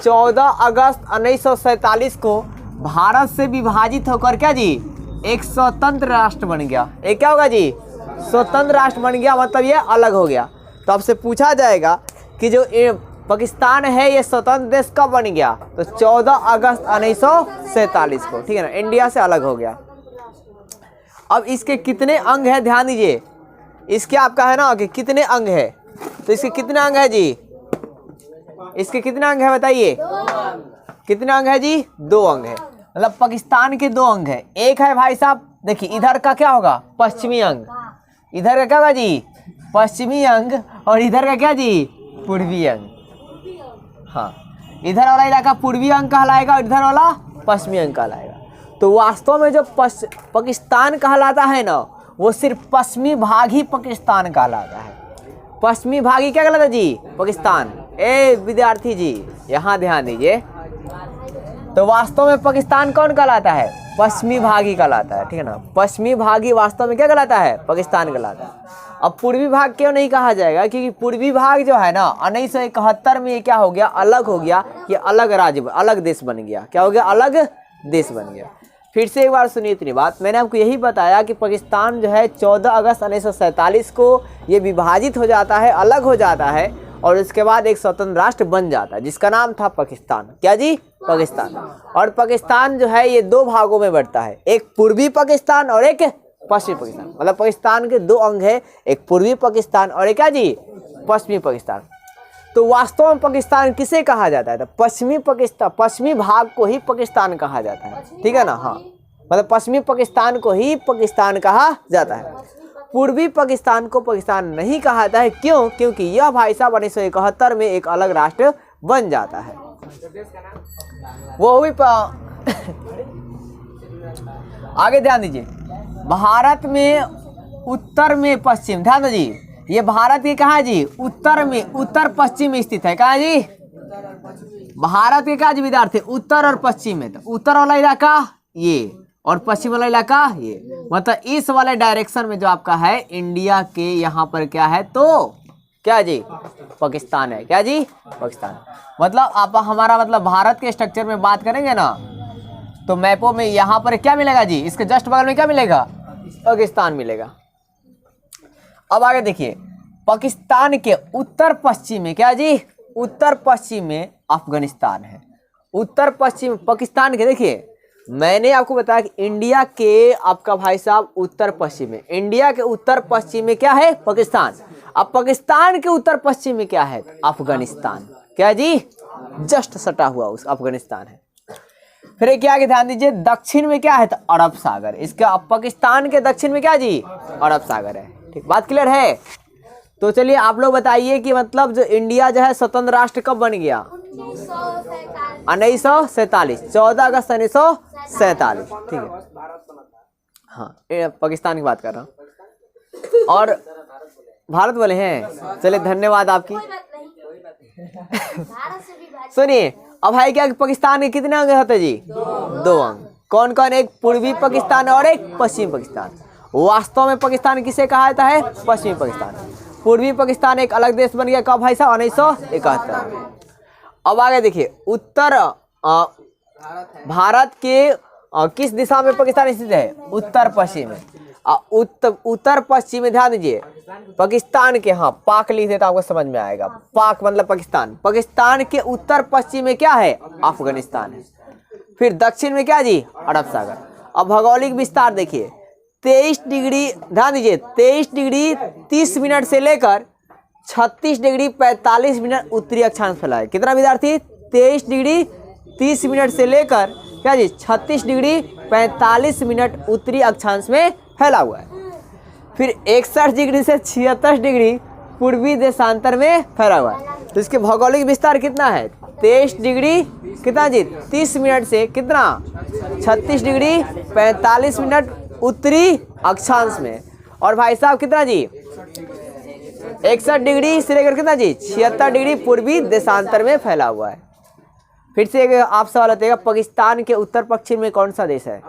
14 अगस्त 1947 को भारत से विभाजित होकर क्या जी एक स्वतंत्र राष्ट्र बन गया। एक क्या होगा जी स्वतंत्र राष्ट्र बन गया, मतलब ये अलग हो गया। तो आपसे पूछा जाएगा कि जो पाकिस्तान है ये स्वतंत्र देश कब बन गया, तो 14 अगस्त 1947 को, ठीक है ना, इंडिया से अलग हो गया। अब इसके कितने अंग है ध्यान दीजिए, इसके आपका है ना कि कितने अंग है, तो इसके कितने अंग है जी, इसके कितने अंग है बताइए, कितने अंग है जी, 2 अंग है। मतलब पाकिस्तान के 2 अंग है। एक है भाई साहब देखिए इधर का क्या होगा पश्चिमी अंग, इधर का क्या होगा जी पश्चिमी अंग, और इधर का क्या जी पूर्वी अंग। हाँ, इधर वाला इलाका पूर्वी अंग कहलाएगा और इधर वाला पश्चिमी अंग कहलाएगा। तो वास्तव में जो पाकिस्तान कहलाता है ना, वो सिर्फ पश्चिमी भाग ही पाकिस्तान कहलाता है। पश्चिमी भाग ही क्या कहलाता है जी पाकिस्तान। ए विद्यार्थी जी यहाँ ध्यान दीजिए, तो वास्तव में पाकिस्तान कौन कहलाता है, पश्चिमी भाग ही कहलाता है, ठीक है ना। पश्चिमी भाग ही वास्तव में क्या कहलाता है, पाकिस्तान कहलाता है। अब पूर्वी भाग क्यों नहीं कहा जाएगा, क्योंकि पूर्वी भाग जो है ना 1971 में ये क्या हो गया, अलग हो गया, ये अलग राज्य अलग देश बन गया। क्या हो गया, अलग देश बन गया। फिर से एक बार सुनिए इतनी बात, मैंने आपको यही बताया कि पाकिस्तान जो है 14 अगस्त 1947 को ये विभाजित हो जाता है, अलग हो जाता है, और उसके बाद एक स्वतंत्र राष्ट्र बन जाता है जिसका नाम था पाकिस्तान। क्या जी, पाकिस्तान। और पाकिस्तान जो है ये 2 भागों में बढ़ता है, एक पूर्वी पाकिस्तान और एक पश्चिमी पाकिस्तान। मतलब पाकिस्तान के 2 अंग है, एक पूर्वी पाकिस्तान और एक क्या जी पश्चिमी पाकिस्तान। तो वास्तव में पाकिस्तान किसे कहा जाता है, तो पश्चिमी पाकिस्तान, पश्चिमी भाग को ही पाकिस्तान कहा जाता है, ठीक है ना। हाँ, मतलब पश्चिमी पाकिस्तान को ही पाकिस्तान कहा जाता है, पूर्वी पाकिस्तान को पाकिस्तान नहीं कहा जाता है। क्यों, क्योंकि यह भाई साहब 1971 में एक अलग राष्ट्र बन जाता है। वो भी आगे ध्यान दीजिए, भारत में उत्तर में पश्चिम, ध्यान दीजिए ये भारत के कहाँ जी उत्तर में, उत्तर पश्चिम में स्थित है। कहाँ जी भारत के कहाँ जी विद्यार्थी, उत्तर और पश्चिम में। तो उत्तर वाला इलाका ये और पश्चिम वाला इलाका ये, मतलब इस वाले डायरेक्शन में जो आपका है इंडिया के यहाँ पर क्या है, तो क्या जी पाकिस्तान है। क्या जी पाकिस्तान। मतलब आप हमारा मतलब भारत के स्ट्रक्चर में बात करेंगे ना, तो मैपों में यहाँ पर क्या मिलेगा जी, इसके जस्ट बगल में क्या मिलेगा, पाकिस्तान मिलेगा। अब आगे देखिए, पाकिस्तान के उत्तर पश्चिम में क्या जी, उत्तर पश्चिम में अफगानिस्तान है। उत्तर पश्चिम पाकिस्तान के, देखिए मैंने आपको बताया कि इंडिया के आपका भाई साहब उत्तर पश्चिम में, इंडिया के उत्तर पश्चिम में क्या है पाकिस्तान। अब पाकिस्तान के उत्तर पश्चिम में क्या है, अफगानिस्तान। क्या जी जस्ट सटा हुआ उस अफगानिस्तान है। फिर क्या आगे ध्यान दीजिए, दक्षिण में क्या है, तो अरब सागर। इसका पाकिस्तान के दक्षिण में क्या जी अरब सागर है। ठीक, बात क्लियर है। तो चलिए आप लोग बताइए कि मतलब जो इंडिया जो है स्वतंत्र राष्ट्र कब बन गया, 1947, 14 अगस्त 1947, ठीक है। हाँ, पाकिस्तान की बात कर रहा हूँ और भारत वाले हैं। चलिए धन्यवाद आपकी। सुनिए अब है क्या, पाकिस्तान के कितने अंग होते जी, 2 अंग। कौन कौन, एक पूर्वी पाकिस्तान और एक पश्चिमी पाकिस्तान। वास्तव में पाकिस्तान किसे कहा जाता है, पश्चिमी पाकिस्तान। पूर्वी पाकिस्तान एक अलग देश बन गया कब भाई साहब, 1971। अब आगे देखिए, उत्तर भारत के किस दिशा में पाकिस्तान स्थित है, उत्तर पश्चिम में। उत्तर पश्चिम में ध्यान दीजिए, पाकिस्तान के, हाँ पाक लिख देता आपको समझ में आएगा, पाक मतलब पाकिस्तान। पाकिस्तान के उत्तर पश्चिम में क्या है, अफगानिस्तान है। फिर दक्षिण में क्या जी, अरब सागर। अब भौगोलिक विस्तार देखिए, 23 डिग्री, ध्यान दीजिए 23 डिग्री 30 मिनट से लेकर 36 डिग्री 45 मिनट उत्तरी अक्षांश फैला है। कितना विद्यार्थी, 23 डिग्री 30 मिनट से लेकर क्या जी 36 डिग्री 45 मिनट उत्तरी अक्षांश में फैला हुआ है। फिर 61 डिग्री से 76 डिग्री पूर्वी देशांतर में फैला हुआ है। तो इसके भौगोलिक विस्तार कितना है, 23 डिग्री कितना जी 30 मिनट से कितना 36 डिग्री 45 मिनट उत्तरी अक्षांश में, और भाई साहब कितना जी 61 डिग्री से लेकर कितना जी 76 डिग्री पूर्वी देशांतर में फैला हुआ है। फिर से आप सवाल आते हैं, पाकिस्तान के उत्तर पश्चिम में कौन सा देश है,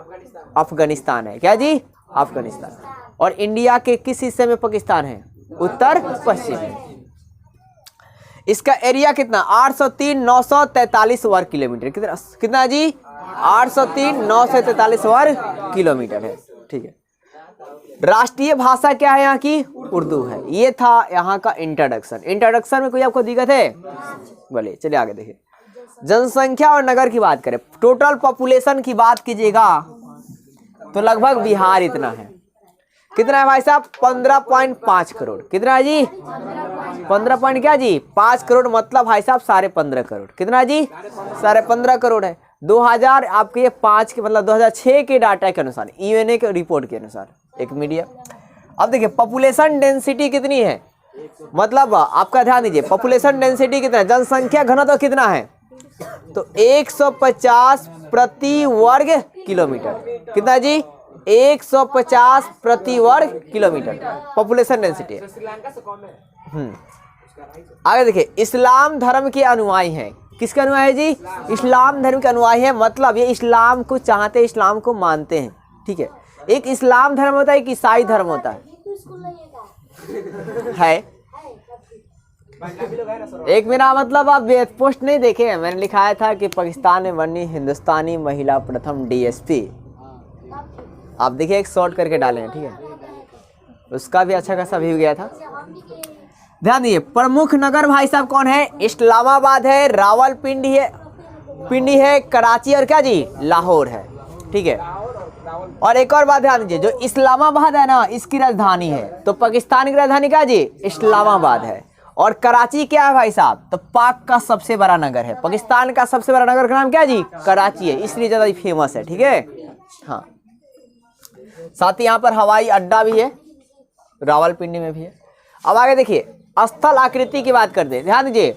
अफगानिस्तान है। क्या जी, अफगानिस्तान। और इंडिया के किस हिस्से में पाकिस्तान है, उत्तर पश्चिम में। इसका एरिया कितना 803,943 वर्ग किलोमीटर। कितना कितना जी 803,943 वर्ग किलोमीटर है। ठीक है, राष्ट्रीय भाषा क्या है यहाँ की उर्दू है। ये था यहाँ का इंट्रोडक्शन। इंट्रोडक्शन में कोई आपको दिक्कत है? बोले चलिए आगे देखिए। जनसंख्या और नगर की बात करें, टोटल पॉपुलेशन की बात कीजिएगा तो लगभग बिहार इतना है। कितना है भाई साहब 15.5 करोड़। कितना है जी 15 पॉइंट क्या जी 5 करोड़, मतलब भाई साहब 15.5 करोड़। कितना जी 15.5 करोड़ है। 2000 आपके ये 5 के मतलब 2006 के डाटा के अनुसार, यूएनए के रिपोर्ट के अनुसार एक मीडिया। अब देखिए पॉपुलेशन डेंसिटी कितनी है, मतलब आपका ध्यान दीजिए पॉपुलेशन डेंसिटी कितना है, जनसंख्या घनत्व तो कितना है, तो 150 प्रति वर्ग किलोमीटर। कितना जी 150 प्रति वर्ग किलोमीटर पॉपुलेशन डेंसिटी है। आगे देखिए इस्लाम धर्म के अनुयायी हैं। किसके अनुयायी है जी इस्लाम धर्म के अनुयायी है, मतलब ये इस्लाम को चाहते हैं, इस्लाम को मानते हैं। ठीक है, एक इस्लाम धर्म होता है, एक ईसाई धर्म होता है। एक मेरा मतलब आप पोस्ट नहीं देखे हैं, मैंने लिखाया था कि पाकिस्तान में बनी हिंदुस्तानी महिला प्रथम डीएसपी। आप देखिए एक शॉर्ट करके डाले हैं। ठीक है, उसका भी अच्छा खासा व्यू गया था। ध्यान दीजिए प्रमुख नगर भाई साहब कौन है, इस्लामाबाद है, रावलपिंडी है, कराची और क्या जी लाहौर है। ठीक है, और एक और बात ध्यान दीजिए, जो इस्लामाबाद है ना इसकी राजधानी है, तो पाकिस्तान की राजधानी क्या जी इस्लामाबाद है। और कराची क्या है भाई साहब, तो पाक का सबसे बड़ा नगर है। पाकिस्तान का सबसे बड़ा नगर का नाम क्या जी कराची है, इसलिए ज्यादा फेमस है। ठीक है, हाँ साथ ही यहाँ पर हवाई अड्डा भी है, रावलपिंडी में भी है। अब आगे देखिए स्थल आकृति की बात करते हैं। ध्यान दीजिए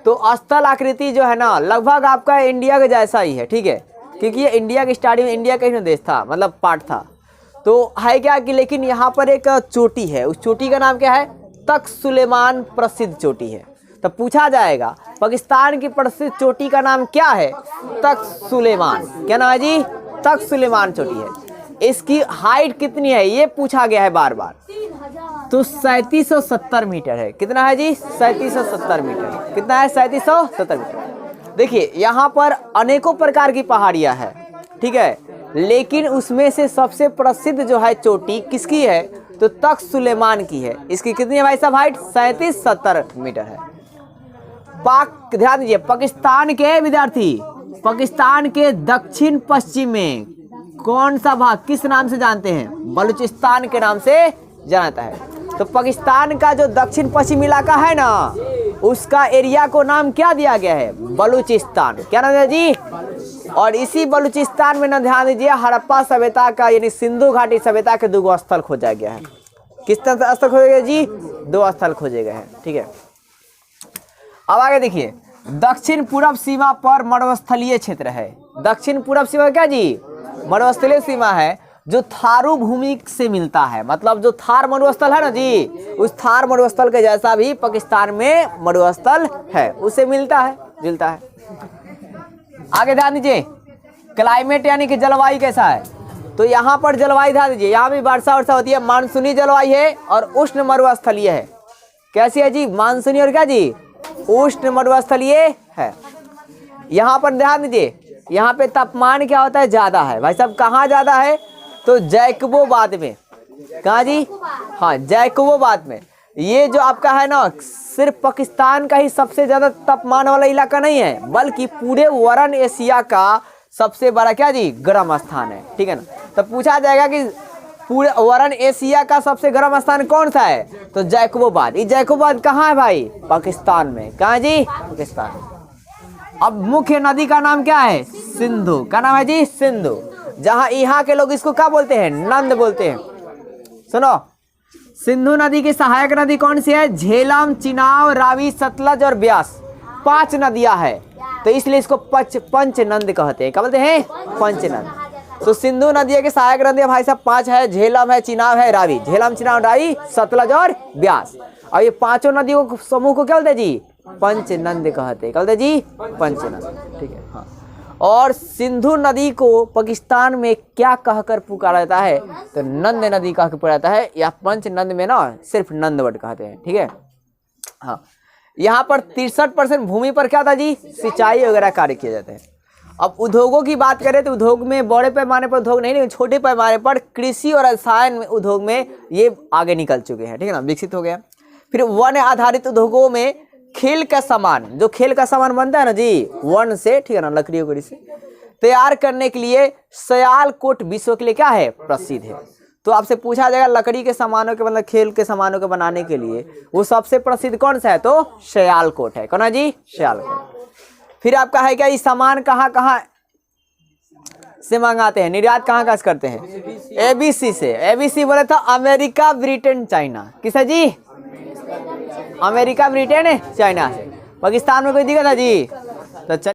तो स्थल आकृति जो है ना लगभग आपका इंडिया के जैसा ही है। ठीक है, क्योंकि ये इंडिया की स्टार्टिंग में इंडिया का ही देश था, मतलब पार्ट था, तो है क्या कि लेकिन यहाँ पर एक चोटी है, उस चोटी का नाम क्या है तख्त सुलेमान प्रसिद्ध चोटी है। तो पूछा जाएगा पाकिस्तान की प्रसिद्ध चोटी का नाम क्या है, तख्त सुलेमान। क्या नाम है जी तख्त सुलेमान चोटी है। इसकी हाइट कितनी है ये पूछा गया है बार बार, तो 3770 मीटर है। कितना है जी 3770 मीटर। कितना है 3770 मीटर। देखिए यहाँ पर अनेकों प्रकार की पहाड़ियाँ हैं। ठीक है, लेकिन उसमें से सबसे प्रसिद्ध जो है चोटी किसकी है, तो तख्त सुलेमान की है। इसकी कितनी है भाई साहब हाइट 3770 मीटर है। पाक ध्यान दीजिए पाकिस्तान के विद्यार्थी, पाकिस्तान के दक्षिण पश्चिम में कौन सा भाग किस नाम से जानते हैं, बलूचिस्तान के नाम से जानता है। तो पाकिस्तान का जो दक्षिण पश्चिम इलाका है ना उसका एरिया को नाम क्या दिया गया है, बलूचिस्तान। क्या नाम है जी, और इसी बलूचिस्तान में ना ध्यान दीजिए हड़प्पा सभ्यता का यानी सिंधु घाटी सभ्यता के 2 स्थल खोजा गया है। किस तरह स्थल खोजे गए जी 2 स्थल खोजे गए हैं। ठीक है, अब आगे देखिए दक्षिण पूर्व सीमा पर मरुस्थलीय क्षेत्र है। दक्षिण पूर्व सीमा क्या जी मरुस्थलीय सीमा है, जो थारू भूमि से मिलता है, मतलब जो थार मरुस्थल है ना जी उस थार मरुस्थल के जैसा भी पाकिस्तान में मरुस्थल है, उससे मिलता है जुलता है। आगे ध्यान दीजिए क्लाइमेट यानी कि जलवायु कैसा है, तो यहाँ पर जलवायु ध्यान दीजिए यहाँ भी वर्षा होती है, मानसूनी जलवायु है और उष्ण मरुस्थलीय है। कैसी है जी मानसूनी और क्या जी उष्ण मरुस्थलीय है। यहाँ पर ध्यान दीजिए यहाँ पे तापमान क्या होता है ज्यादा है भाई साहब, कहाँ ज्यादा है तो जैकबोबाद में। कहाँ जी हाँ जैकबोबाद में। ये जो आपका है ना सिर्फ पाकिस्तान का ही सबसे ज्यादा तापमान वाला इलाका नहीं है, बल्कि पूरे वरण एशिया का सबसे बड़ा क्या जी गर्म स्थान है। ठीक है ना, तो पूछा जाएगा कि पूरे वरण एशिया का सबसे गर्म स्थान कौन सा है, तो जैकबोबाद। ये जैकबोबाद कहाँ है भाई, पाकिस्तान में। कहाँ जी पाकिस्तान। अब मुख्य नदी का नाम क्या है, सिंधु। क्या नाम है जी सिंधु, जहाँ यहाँ के लोग इसको क्या बोलते हैं, नंद बोलते हैं। सुनो सिंधु नदी की सहायक नदी कौन सी है, झेलम, चिनाब, रावी, सतलज और ब्यास। 5 नदियां है, तो इसलिए इसको पंच नंद कहते हैं। क्या बोलते हैं पंचनंद। तो सिंधु नदी की सहायक नदियां भाई साहब 5 है, झेलम है, चिनाब है, रावी। झेलम, चिनाब, रावी, सतलज और ब्यास। और ये 5 नदियों को समूह को क्या बोलते जी पंचनंद कहते हैं। क्या बोलते जी पंचनंद। ठीक है हाँ। और सिंधु नदी को पाकिस्तान में क्या कहकर पुकारा जाता है, तो नंद नदी कहकर पुकारा जाता है, या पंच नंद में ना सिर्फ नंद वर्ड कहते हैं। ठीक है हाँ। यहाँ पर 63% भूमि पर क्या था जी, सिंचाई वगैरह कार्य किए जाते हैं। अब उद्योगों की बात करें तो उद्योग में बड़े पैमाने पर उद्योग नहीं, लेकिन छोटे पैमाने पर कृषि और रसायन उद्योग में ये आगे निकल चुके हैं, ठीक है ना, विकसित हो गया। फिर वन आधारित उद्योगों में खेल का सामान, जो खेल का सामान बनता है ना जी वन से, ठीक है ना, लकड़ी वकड़ी से तैयार करने के लिए सयालकोट विश्व के लिए क्या है, प्रसिद्ध है। तो आपसे पूछा जाएगा लकड़ी के सामानों के मतलब खेल के सामानों के बनाने के लिए वो सबसे प्रसिद्ध कौन सा है, तो सयालकोट है। कौन है जी, सयालकोट। फिर आपका है क्या, ये सामान कहाँ कहाँ से मंगाते हैं, निर्यात कहाँ कहाँ से करते हैं, एबीसी से। एबीसी बोले तो अमेरिका, ब्रिटेन, चाइना। किस है जी, अमेरिका, ब्रिटेन, चाइना से। पाकिस्तान में कोई दिक्कत है जी, तो